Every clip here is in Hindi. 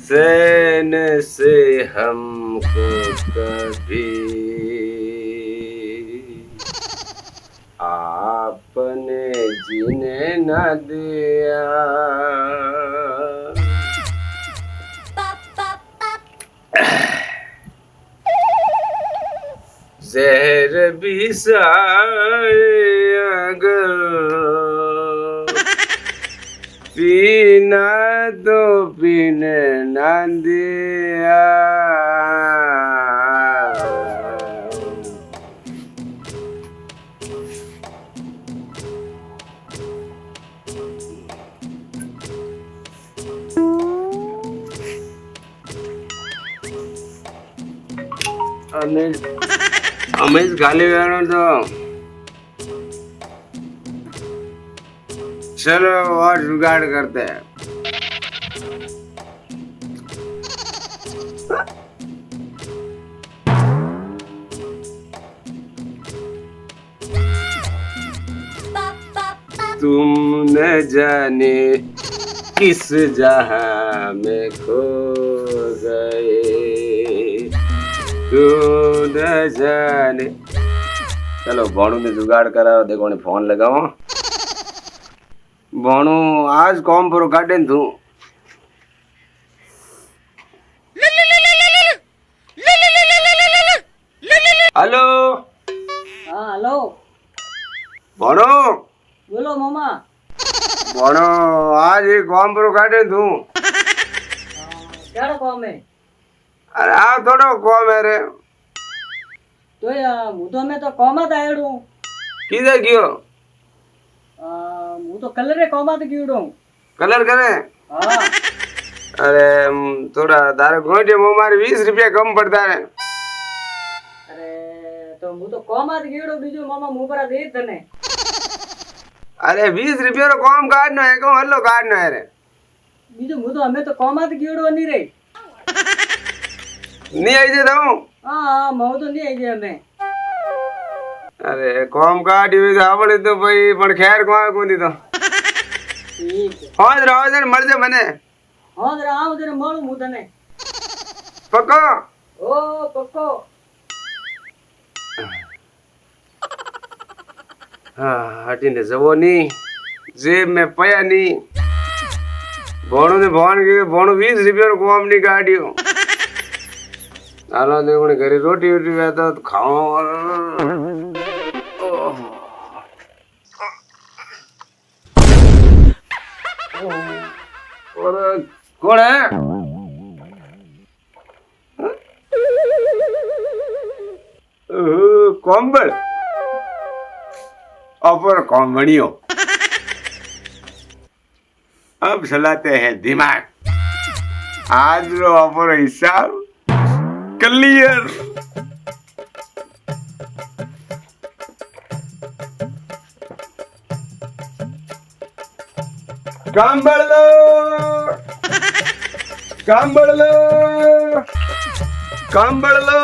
चैन से हमको कभी आपने जीने न दिया, जहर भी अगर पीना तो पीने ना दिया। अमेश गाली वेणो तो चलो और जुगाड़ करते हैं। तुम न जाने किस जहां में खो गए, तुम न जाने। चलो भाणु ने जुगाड़ कराओ, देखो ने फोन लगाओ। भाणु आज कॉम पर काटे तू। हेलो। हाँ हेलो। भाणु बोलो मामा। भाणु आज ये कॉम पर काटे तू। क्या काम है? अरे आ थोड़ो कॉम है रे। तो यार मुझे में तो कॉमत आयडू। किधर गयो? मु तो कलर रे कॉमत गीडू। कलर करे? हाँ। अरे थोड़ा तारे गोटे में मारे 20 रुपया कम पड़ता है। अरे तो मु तो कॉमत गीडू बीजू मामा मु पर दे तने। अरे 20 रुपया रो कॉम काटनो है को हल्लो काटनो है रे। बीजू मु तो हमें तो कॉमत गीडू नहीं रे। नहीं आई जे दऊं? हाँ मु तो नहीं आई जे हमें। अरे कॉम काटी हुई तो आवड़े तो भाई पण खैर कोनी तो। ठीक है। हाँ जरा मर जा मने। हाँ जरा आओ जरा मालूम मु तने। पक्को? ओ पक्को। हाँ हटीने जवो नहीं, जेब में पया नहीं। भाणु ने भाण के भाणु 20 रुपया रो कॉम नहीं काटियो। हालो देखो घरे रोटी वोटी वेता तो खाओ। और कौन है? कॉम्बल अपर कॉम्बनियो। अब चलाते हैं दिमाग। आज लो अपर हिसाब क्लियर। काम बढ़ लो, काम बढ़ लो, काम बढ़ लो।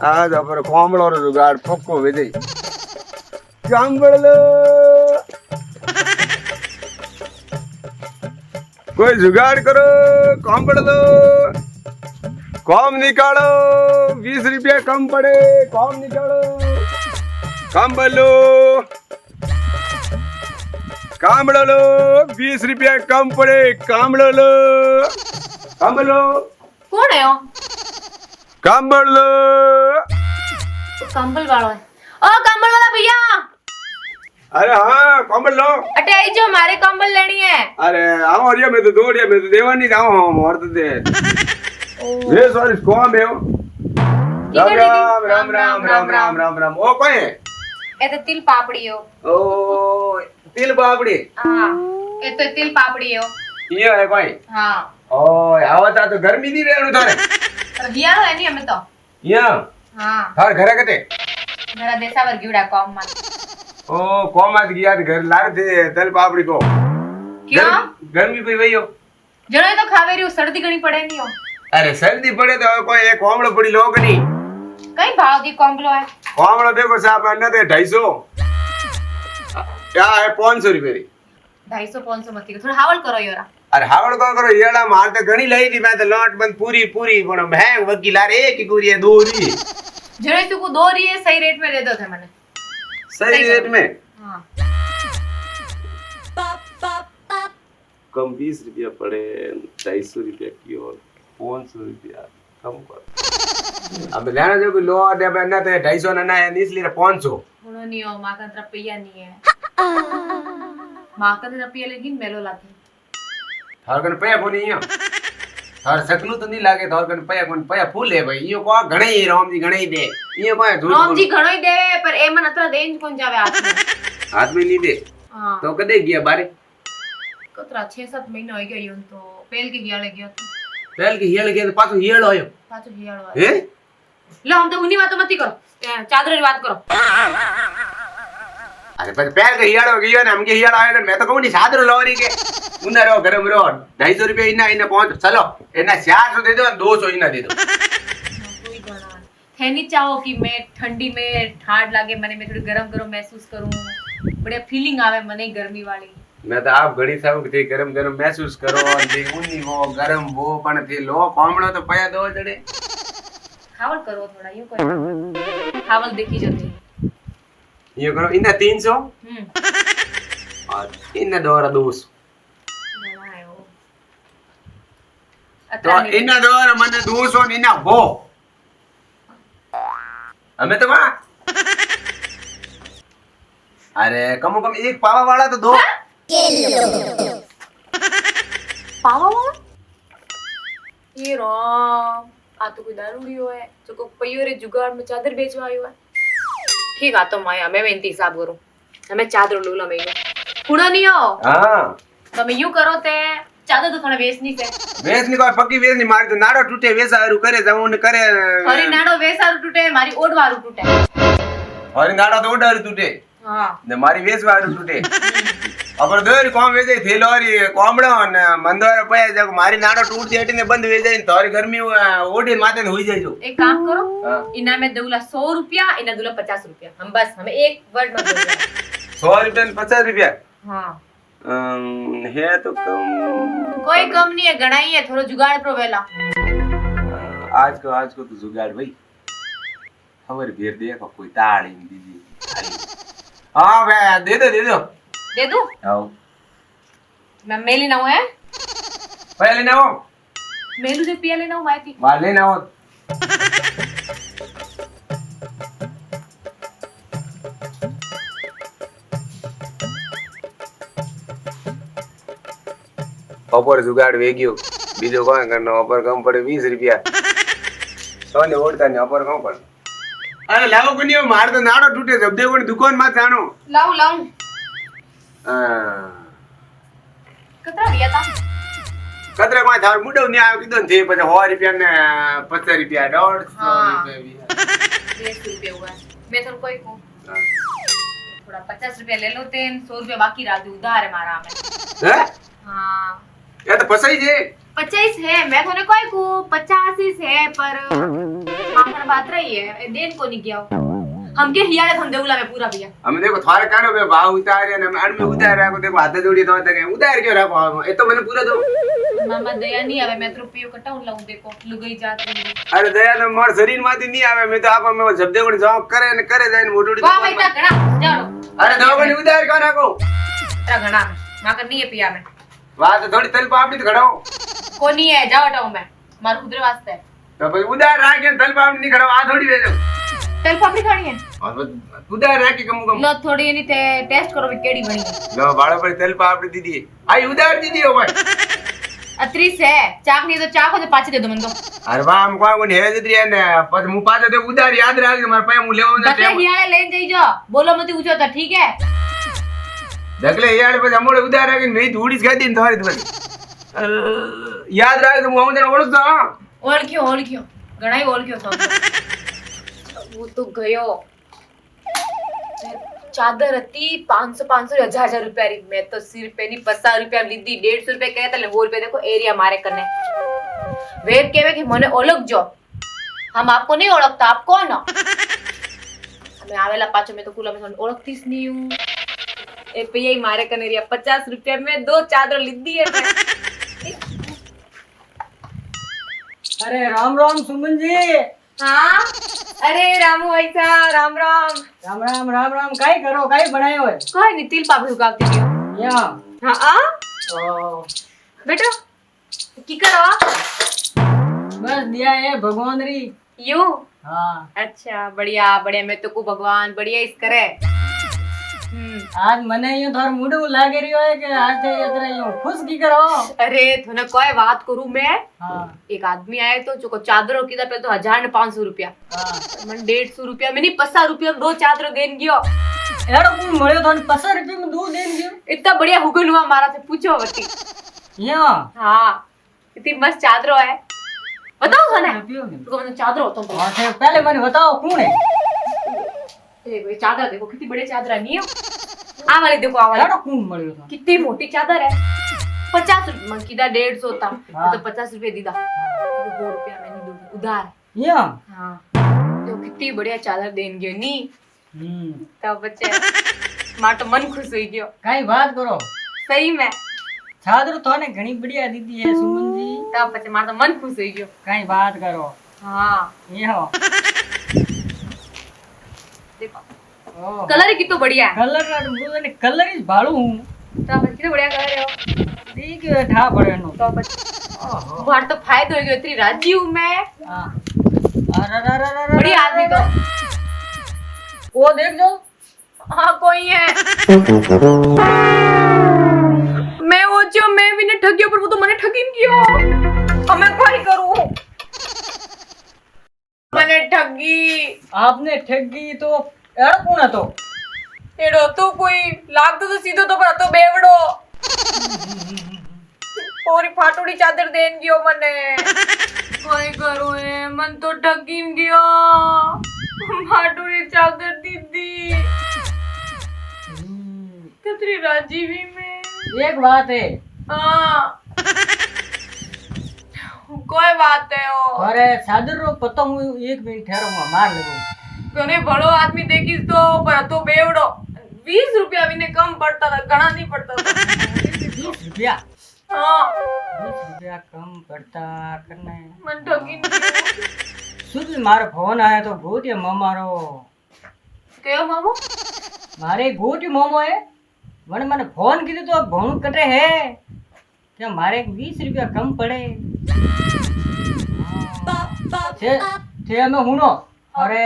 आज अपर कॉम्बल और जुगाड़ पक्को विजय। काम बढ़ लो, कोई जुगाड़ करो, काम बढ़ लो। कॉम निकालो, 20 रुपया कम पड़े, कॉम निकालो। काम बढ़ लो, काम बढ़ लो, 20 रुपया कम पड़े, काम बढ़ लो, काम बढ़ लो। कौन है? काम बढ़ लो। कंबल वाला है। ओ कंबल वाला भैया। अरे हाँ कंबल लो। अटे आई जो हमारे कंबल लेनी है। अरे आओ अरिया में तो दो में तो देवा नहीं जाओ हम और तो दे। ये सॉरी कौन है? राम राम राम राम राम राम राम राम। ओ कोई है? ये तो तिल पापड़ी हो। ओ तिल पापड़ी। हाँ ये तो तिल पापड़ी हो। ये है कोई? हाँ। ओ आवता तो गर्मी नहीं रहनु थारे। पर हिया है नहीं हमें तो। या हाँ। थार घरे कते? मेरा देशा वर गिवड़ा कॉम मान। ओ कॉम आज गया घर लारे थे तल पापड़ी को क्यों गर्मी पे वही हो जड़े तो खावे रही हो सर्दी घणी पड़े नहीं हो अरे सर्दी पड़े तो कोई एक कोमड़ो पड़ी लोग नहीं कई भाव दी कॉम्बलो है कोमड़ो देखो साहब अन्ना थे 250 क्या है 500 रुपए री 250 मत थोड़ा हावल करो योरा अरे हावड़ को करो येड़ा मार तो घणी लई थी मैं तो लौट बंद पूरी पूरी पण मैं वकील आ रे एक ही कुरी है दो री जड़े तू को दो रही है सही रेट में दे दो थे मैंने सही रेट में हाँ कम 20 रुपया पड़े 250 रुपया की और 500 रुपया कम कर अब लेना जो कोई लोड है ना तो 250 ना है इसलिए 500 उनो नहीं हो मां का रुपया नहीं है मां का रुपया लेकिन मेलो लाती थार कन पया कोनी है थार सकलू तो नहीं लागे थार कन पया फूल है भाई यो को घणे ही राम जी घणे ही दे यो को झूठ राम जी घणो ही देवे पर ए मन अतरा देन कोन जावे हाथ में नहीं दे हां तो कदे गया बारे कतरा 6-7 महीना हो गया यूं तो पेल के गियाले गयो तो पहल के हियल के पाछो हियल आयो पाछो गियालो हे लो हम तो उनी बात मत करो चादर री बात करो अरे पर पैर के हियल हो गयो ने हमके हियल आयो मैं तो कहूं नहीं सादरो लोरी के उन्ना रो गरम रो 250 रुपया इना इना पहुंच चलो इना 400 दे दो 200 इना दे दो कोई गणा थेनी चाहो कि मैं ठंडी में ठाड लागे मने मैं थोड़ी गरम गरम महसूस करूं बढ़िया फीलिंग आवे मने गर्मी वाली मैं तो आप घड़ी साहब थे गरम गरम महसूस करो जे उनी वो गरम वो पण थे लो कोमड़ो तो पया दो जड़े खावल करो थोड़ा यूं करो खावल देखी जते ये करो इना 300 और इना दोरा 200 बनायो तो इना दोरा मने 200 ने इना वो हमें तो वहां अरे कम कम एक पावा वाला तो दो पावा वाला ये राम आ तो कोई दारूडियो है जो को पयो रे जुगाड़ में चादर बेचवा आयो है ठीक आ तो माया मैं वेंती हिसाब करूं हमें चादर लूला में कुड़ा नहीं हो हां तो मैं यूं करो ते चादर तो थोड़ा वेचनी से वेचनी को पक्की वेचनी मारी तो नाड़ो टूटे वेसारू करे जाऊं ने करे हरी नाड़ो वेसारू टूटे मारी ओडवारू टूटे हरी नाड़ो तो ओडारू टूटे हां ने मारी वेसवारू टूटे अगर दोरी कौन वेजे थे लोरी कोमड़ो ने मंदोर पया जग मारी नाड़ो टूट जेटी ने बंद वेजे तोरी गर्मी ओडी माथे होई जाई जो एक काम करो इना में दूला 100 रुपया इना दूला 50 रुपया हम बस हमें एक वर्ड में दूला 100 रुपया 50 रुपया हां है तो कम कोई कम नहीं है घणा ही है थोड़ा जुगाड़ प्रो वेला आज को तो जुगाड़ भाई खबर भेर देखो कोई ताड़ी दीजिए हां भाई दे दो दे दूं आओ मैं मेली ना हूं है पहले ना हो मेलू से पिया लेना हूं मायती वाले ना हो ऑफर जुगाड़ वेग्यो बीजो कोण करनो ऑफर कम पड़े 20 रुपया तो ने ओडता ने ऑफर कम पड़ अरे लाओ कोनी मार तो नाड़ो टूटे जब देखो दुकान में जानो लाऊं कतरा दिया था कतरा कोई थार मुडो ने आयो किदन थे પછી 100 रुपया ने 50 रुपया 150 रुपया 20 रुपया हुआ मैं तो कोई को थोड़ा 50 रुपया ले लो ते 100 रुपया बाकी रह दे उधार है मारा में हैं हां ये तो फसाई जे 25 है मैं थोने कोई को 50 है पर मांगना बात रही है देन को नहीं गया हम के हियाले हम देउला में पूरा भैया हमें देखो थारे कानो पे भाव उतारे ने अड़ में उतार रखो देखो हाथ जोड़ी तो तक उतार क्यों रखो ये तो मैंने पूरा दो मामा दया नहीं आवे मैं तो रुपयो कटाउन लाऊं देखो लुगाई जात रही अरे दया तो मार शरीर माथी नहीं आवे मैं तो आप में जब देखो जाओ करे ने करे जाइन मोटोड़ी वाह भाई ता घणा जाओ अरे दो बनी उतार क्यों रखो ता घणा मां कर नहीं है पिया में वाह तो थोड़ी तल पापड़ी तो खड़ाओ को नहीं है जाओ हटाऊं मैं मार खुदरे वास्ते तो भाई उधार रख के तल पापड़ी नहीं खड़ाओ आ थोड़ी ले जाओ तल पापड़ी खानी है और उधार रख के कम लो थोड़ी नहीं ते टेस्ट करो भी केड़ी बनी है लो बाड़ा पर तल पापड़ी दीदी आई उधार दीदी हो भाई अत्रीस है चाक नहीं तो चाक हो तो पाछे दे दो मन तो अरे वाह हम कोई है दीदी ने पर मु पाछे दे उधार याद रख मारे पे मु लेवो ना बकले हियाले लेन जाई जो बोलो मत ऊंचो तो ठीक है दगले यार पे हमोड़े उधार रख नहीं धूड़ी खा दिन थारे तुम्हारी याद रख तुम आऊं जरा ओळख दो ओळ क्यों घणाई ओळ क्यों सब वो तो गयो ચાદર હતી 500 1000 રૂપિયાની. મેં તો 80 રૂપિયાની 50 રૂપિયા લીધી. 150 રૂપિયા કહ્યા હતા એટલે 100 રૂપિયા દેખો એરિયા મારે કને. વેર કહેવે કે મને ઓળખજો. हम आपको नहीं ओळखता, आप कौन हो? मैं आवेला पाछो मैं तो कुला में ओळखती જ નહીં હું. એ પૈયા મારે કને રહ્યા 50 રૂપિયા મેં 2 ચાદર લીધી એટલે. अरे राम राम सुमन जी। हाँ अरे रामू ऐसा राम राम राम राम राम राम। काई करो, काई बनायो है? कोई नहीं तिल पापड़ी उगावती थी यहाँ। हाँ आ ओ, बेटा की करो बस दिया है भगवान री। यू हाँ अच्छा बढ़िया बढ़िया मैं तो को भगवान बढ़िया इस करे। आज मने यूं थार मूड लागे रियो है कि आज ते इतना यूं खुश की करो। अरे थोने कोई बात करूं मैं। हाँ एक आदमी आए तो जो को चादरों की पे तो 1500 रुपया हाँ मन 150 रुपया में नहीं 50 रुपया में 2 चादर देन गयो। एड़ो कोई मळ्यो थाने 50 रुपया में 2 देन गयो। इतना बढ़िया हुगन हुआ मारा से पूछो वती। यहाँ हाँ इतनी मस्त चादरों है बताओ थाने पियो ने। तो मैंने चादर हो तुम हां से पहले मैंने बताओ कौन है? ये चादर देखो कितनी बड़ी चादर नहीं है। आ वाली देखो आ वाली एड़ो कौन मळ्यो था? कितनी मोटी चादर है 50 रुपये मन कीदा 150 था हाँ। तो 50 रुपये दीदा 2 रुपया मैंने दो उधार। यहाँ हाँ तो कितनी बढ़िया चादर देन गयो नी तब बच्चे मार तो मन खुश हुई गयो। काई बात करो, सही में चादर तोने घणी बढ़िया दीदी है सुमन जी। तब बच्चे मार तो मन खुश हुई गयो। काई बात करो। हाँ यहाँ देखो ओ कलर ही कितना बढ़िया है। कलर ना बोले ने कलर ही भाड़ू हूं। तब बच्चे कितना बढ़िया कलर है वो। ठीक है ठा पड़े नो। तो बच्चे ओहो मार तो फायदो हो गयो इतनी राजी हूँ मैं। हां अरे बढ़िया आदमी तो वो देख जो। हाँ कोई है मैं वो जो मैं भी ने ठगियो पर वो तो मैंने ठगी नहीं कियो। अब मैं कोई करूं मैंने ठगी। आपने ठगी तो एड़ कौन है तो? एड़ो तो कोई लागतो तो सीधो तो पर तो बेवड़ो पूरी फाटूड़ी चादर देन गयो मने। कोई करो है मन तो ठगी गयो फाटूड़ी चादर दीदी कितनी राजी भी मैं। एक बात है। हाँ कोई बात है ओ अरे चादर रो पतो हूं 1 मिनट ठहरो हूं मार लगो। कोने बड़ो आदमी देखीस तो पर तो बेवड़ो 20 रुपया भी ने कम पड़ता था घना नहीं पड़ता था। 20 रुपया हाँ 20 रुपया कम पड़ता करने मन ठगी सुध मारो फोन आया तो गोटी मामा रो। कयो मामो मारे गोटी मामो है मन मैंने फोन की तो भोण कटे है क्या मारे 20 रुपया कम पड़े। थे मैं हुनो अरे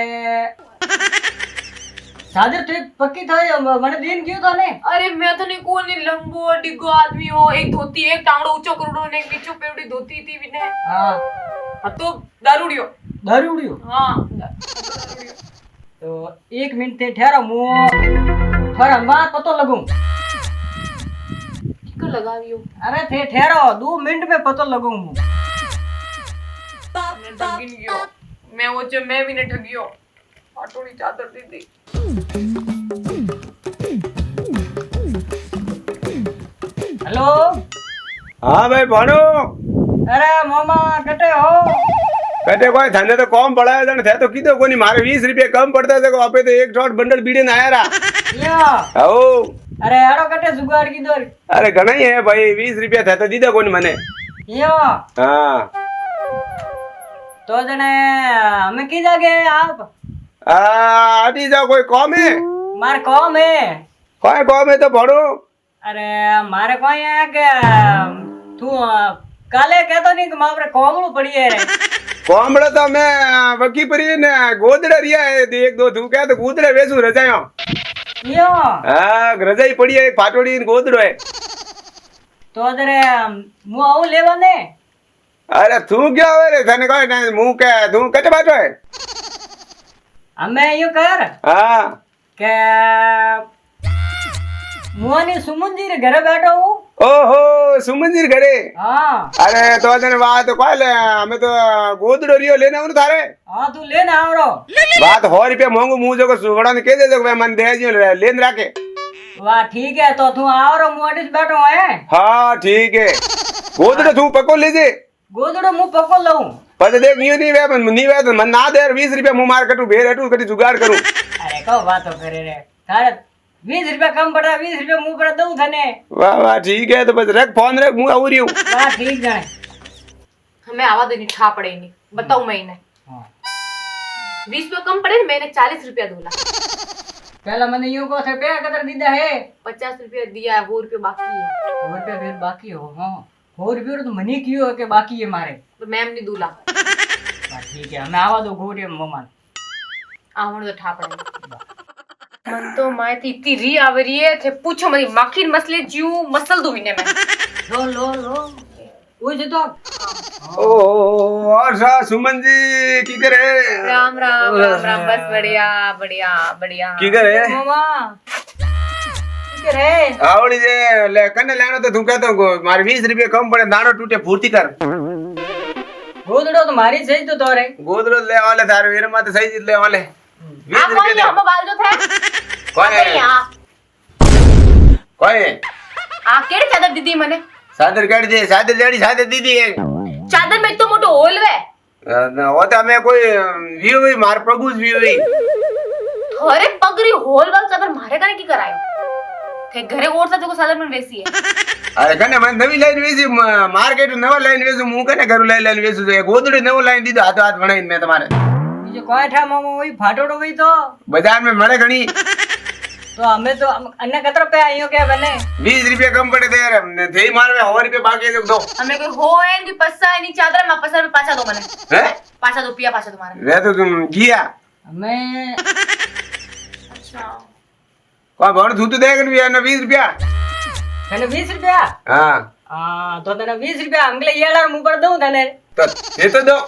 चादर तो एक पक्की था मैंने दिन क्यों था ने। अरे मैं तो नहीं कौन नहीं लंबो डिगो आदमी हो एक धोती एक टांगड़ो ऊंचो करोड़ो ने एक नीचो पेवड़ी धोती थी बिने। हाँ तो दारूडियो दारूडियो। हाँ तो 1 मिनट थे ठहरा मुंह थोड़ा बात पतो लगूं। किको लगावियो अरे थे ठहरो 2 मिनट में पतो लगूं। मैं ठगी नहीं गयो मैं वो जो मैं भी नहीं ठगियो फाटूड़ी चादर दी थी। हेलो हाँ भाई भाणो अरे मामा कटे हो कटे कोई धंधे तो कम पड़ा है थे तो कीधो कोनी मारे 20 रुपया कम पड़ता है आपे तो एक शॉट बंडल बीड़े ना आया रहा। या आओ अरे आड़ो कटे जुगाड़ की दर। अरे घना ही है भाई 20 रुपया थे तो दीदा कोनी मने। या हाँ तो जने हमें की जागे आप आटी जाओ कोई कम है मार कौम है। कोई कम है तो भाणो। अरे मारे कोई है के तू काले कहतो नहीं कि मारे कोमड़ो पड़ी है रे। कोमड़ा तो मैं वकी परी ने गोदड़ा रिया है एक दो तू क्या तो गोदड़े वेसू रजायो। यो हाँ रजाई पड़ी है फाटोड़ी गोदड़ो है। तो जरे मु आऊ लेवा ने। अरे तू क्या हो रे थने कोई नहीं मुंह के तू कटे बाटो है। हमें यो कर हाँ के मुआनी सुमन जी रे घरे बैठो हूँ ઓહો સુમનજી ઘરે હા અરે તો તને વાત કોઈ લે અમે તો ગોદડો રહ્યો લેને આવું તારે હા તું લે ને આવડો વાત 100 રૂપિયા મોંઘું હું જો વડાને કહી દેજો કે ભાઈ મને દેજો લેન રાખે વાહ ઠીક હે તો તું આવરો મોડી જ બેઠો હે હા ઠીક હે ગોદડો તું પકો લેજે ગોદડો હું પકો લઉં પછી દેખ નહીં વે મને ના દે 20 રૂપિયા હું માર કટું ભેર હટું કરી જુગાડ કરું અરે કહો વાતો કરે રે તારે 20 રૂપિયા કમ પડે 20 રૂપિયા હું પર દઉં તને વાહ વાહ ઠીક હે તો પછી રખ ફોન રખ હું આવું રહ્યું વાહ ઠીક જાણે हमें आवा देनी छा पड़े नहीं बताऊं मैं इन्हें હા 20 रुपया कम पड़े मैंने 40 रुपया दूला पहला मैंने यूं को थे पे कतर दीदा है 50 रुपया दिया है 100 रुपया बाकी है और पे फिर बाकी हो हां और भी तो मनी क्यों है कि बाकी है मारे तो मैम नहीं दूला वाह ठीक है हमें आवा दो गोटे ममान आवण तो ठा पड़े मन तो माय थी इतनी री आवरी है थे पूछो मत माखी मसले जीव मसल दो इन्हें मैं लो वो जे तो ओ और सा सुमन जी की करे राम राम राम राम बस बढ़िया बढ़िया बढ़िया की करे मामा ठीक रे आवड़ी जे ले कने लेनो तो तू कहतो मारे 20 रुपया कम पड़े दाणो टूटे फूर्ती कर गोदड़ो तो मारी सही तो तोरे गोदरो ले वाले थारे वीर माते सही जीत ले वाले 20 आप कौन रुपया है हम बाल जो थे कौन है कौन है आ केड़ी चादर दीदी मने सादर काट दे सादर लेडी सादर दीदी है चादर में तो मोटो होल वे वो तो हमें कोई व्यू हुई मार प्रभुज व्यू हुई अरे पगरी होल वाल चादर मारे कने की करायो थे घरे और सा जो चादर में वैसी है अरे कने मैं नवी लाइन वेसी मार्केट नवा लाइन वेसु मु कने करू लाइन वेसु तो गोदड़ी नવો लाइन दीदो हाथो हाथ बनाई मैं तुम्हारे ये कोई ठा मामा वही फाटोड़ो वही तो बाजार में मड़े घणी तो हमें तो अन्य कतर पे आइयो के बने 20 रुपया कम पड़े थे यार थे मारवे 100 रुपया बाकी है दो हमें कोई हो है कि पस्सा है नहीं चादर में पस्सा में पाछा दो मने हैं पाछा दो पिया पाछा तुम्हारे वे तो तुम किया हमें अच्छा कोई भण थूतु देख भी ना 20 रुपया तने 20 रुपया हां हां तो तने 20 रुपया अंगले येला मुंह पर दूं तने तो ये तो दो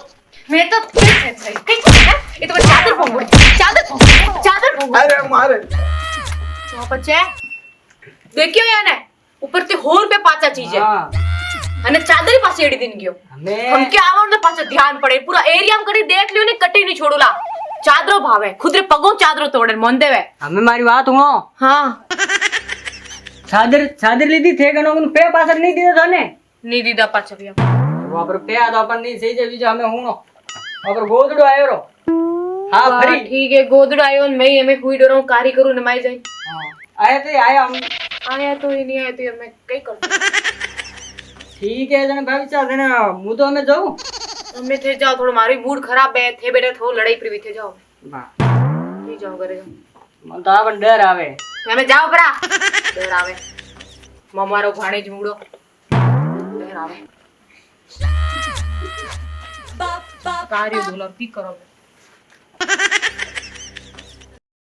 मैं तो ये तो चादर फोंगो चादर फोंगो अरे मारे तो बच्चे देखियो याने ऊपर ते होर पे पाछा चीज है हां અને ચાદરી પાસે એડી દીન ગયો हमें हम के आवण तो पाछो ध्यान पड़े पूरा एरिया में कड़ी देख लियो ने कटी नहीं छोड़ूला चादरो भावे खुदरे पगो चादरो तोड़े मन देवे हमें मारी बात हुआ हां चादर लीधी थे गनो पे पासर नहीं दीदा थाने नहीं दीदा पाछो भी वहां पर पे आ तो अपन नहीं सही जे बीजा हमें हुनो और गोदड़ो आयो रो हां फरी ठीक है गोदड़ो आयो मैं हमें हुई डरो कारी करू नमाई जाई हां आए थे आया हम आया तो ही नहीं आया तो मैं कई करूं ठीक है जने भाभी चा देना मु तो हमें जाऊं हमें थे जाओ थोड़ा मारी मूड खराब है थे बेटा थोड़ा लड़ाई पर भी थे जाओ वाह नहीं जाओ करे मन तो आपन डर आवे हमें जाओ परा डर आवे ममारो भाणे ज मूडो डर आवे कार्य बोलो की करो